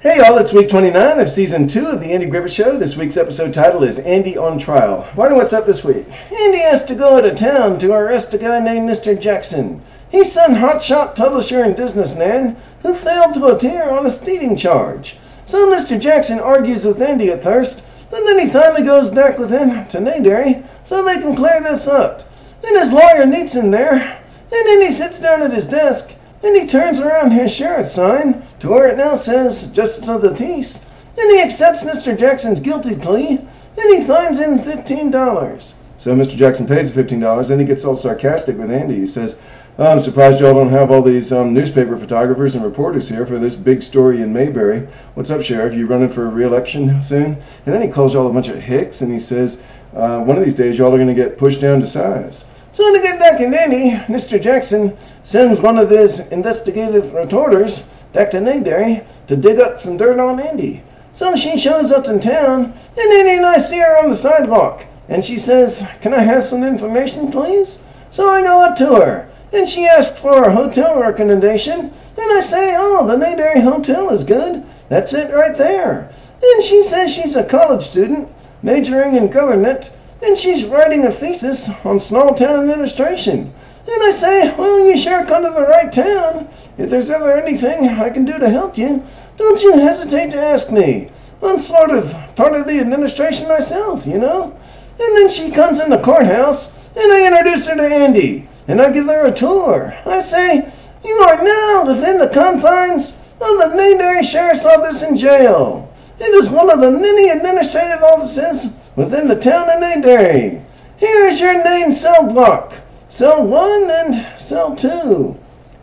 Hey y'all, it's week 29 of season 2 of the Andy Griffith Show. This week's episode title is Andy on Trial. Wonder what's up this week. Andy has to go to town to arrest a guy named Mr. Jackson. He's some hotshot publisher and businessman who failed to appear on a speeding charge. So Mr. Jackson argues with Andy at first, but then he finally goes back with him to Mayberry so they can clear this up. Then his lawyer meets him there, and then he sits down at his desk, and he turns around his sheriff's sign to where it now says Justice of the Peace, and he accepts Mr. Jackson's guilty plea, and he fines him $15. So Mr. Jackson pays the $15, then he gets all sarcastic with Andy. He says, I'm surprised y'all don't have all these newspaper photographers and reporters here for this big story in Mayberry. What's up, Sheriff? You running for re-election soon? And then he calls y'all a bunch of hicks, and he says, one of these days y'all are going to get pushed down to size. So to get back at Andy, Mr. Jackson sends one of his investigative reporters back to Mayberry to dig up some dirt on Andy. So she shows up in town, and Andy and I see her on the sidewalk, and she says, can I have some information, please? So I go up to her, and she asked for a hotel recommendation, and I say, oh, the Mayberry Hotel is good. That's it right there. And she says she's a college student, majoring in government, and she's writing a thesis on small town administration. And I say, well, you sure come to the right town. If there's ever anything I can do to help you, don't you hesitate to ask me. I'm sort of part of the administration myself, you know. And then she comes in the courthouse, and I introduce her to Andy, and I give her a tour. I say, you are now within the confines of the Mayberry Sheriff's Office and Jail. It is one of the many administrative offices within the town of Mayberry. Here is your name cell block, cell 1 and cell 2.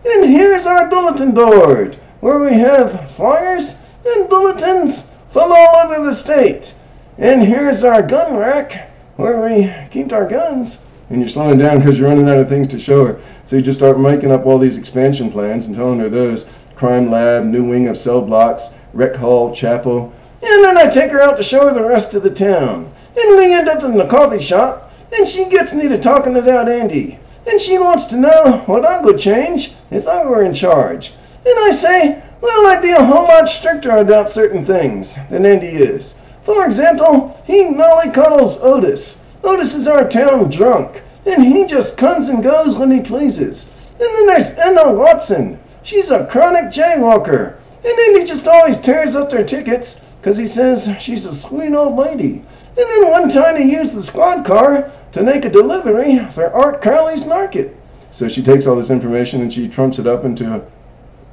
And here's our bulletin board, where we have flyers and bulletins from all over the state. And here's our gun rack, where we keep our guns. And you're slowing down because you're running out of things to show her. So you just start making up all these expansion plans and telling her those. Crime lab, new wing of cell blocks, rec hall, chapel. And then I take her out to show her the rest of the town. And we end up in the coffee shop, and she gets me to talking about Andy. And she wants to know what I would change if I were in charge. And I say, well, I'd be a whole lot stricter about certain things than Andy is. For example, he mollycoddles Otis. Otis is our town drunk, and he just comes and goes when he pleases. And then there's Emma Watson. She's a chronic jaywalker, and Andy just always tears up their tickets because he says she's a sweet old lady. And then one time he used the squad car to make a delivery for Art Carley's Market. So she takes all this information and she trumps it up into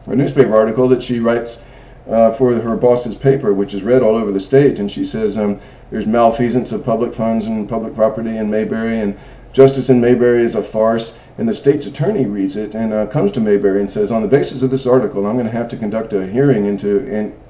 a newspaper article that she writes for her boss's paper, which is read all over the state. And she says there's malfeasance of public funds and public property in Mayberry, and justice in Mayberry is a farce. And the state's attorney reads it and comes to Mayberry and says, on the basis of this article, I'm going to have to conduct a hearing into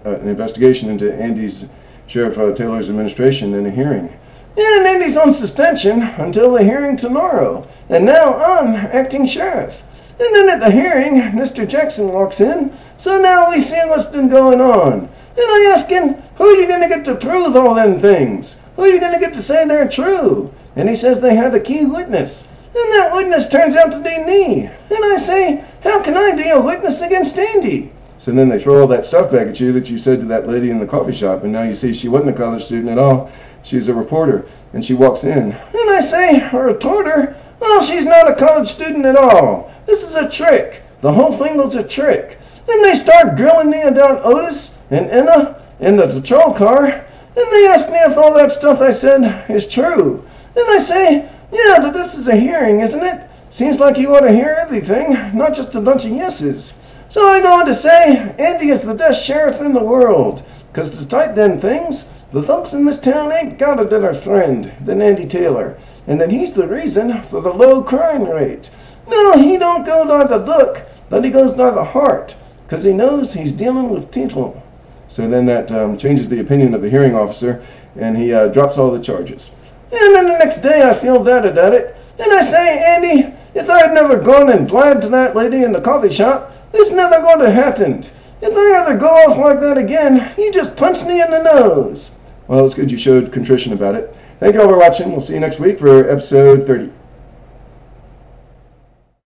an investigation into Andy's Sheriff Taylor's administration in a hearing. And Andy's on suspension until the hearing tomorrow. And now I'm acting sheriff. And then at the hearing, Mr. Jackson walks in. So now we see what's been going on. And I ask him, who are you going to get to prove all them things? Who are you going to get to say they're true? And he says they have a key witness. And that witness turns out to be me. And I say, how can I be a witness against Andy? So then they throw all that stuff back at you that you said to that lady in the coffee shop. And now you see she wasn't a college student at all. She's a reporter. And she walks in. And I say, a reporter? Well, she's not a college student at all. This is a trick. The whole thing was a trick. And they start grilling me about Otis and Enna and the patrol car. And they ask me if all that stuff I said is true. And I say, yeah, but this is a hearing, isn't it? Seems like you ought to hear everything, not just a bunch of yeses. So I go on to say, Andy is the best sheriff in the world. Because despite them things, the folks in this town ain't got a better friend than Andy Taylor. And that he's the reason for the low crime rate. No, he don't go by the book, but he goes by the heart. Because he knows he's dealing with people. So then that changes the opinion of the hearing officer, and he drops all the charges. And then the next day I feel bad about it. And I say, Andy, if I had never gone and blabbed to that lady in the coffee shop, this never would have happened. If I ever go off like that again, you just punch me in the nose. Well, it's good you showed contrition about it. Thank you all for watching. We'll see you next week for episode 30.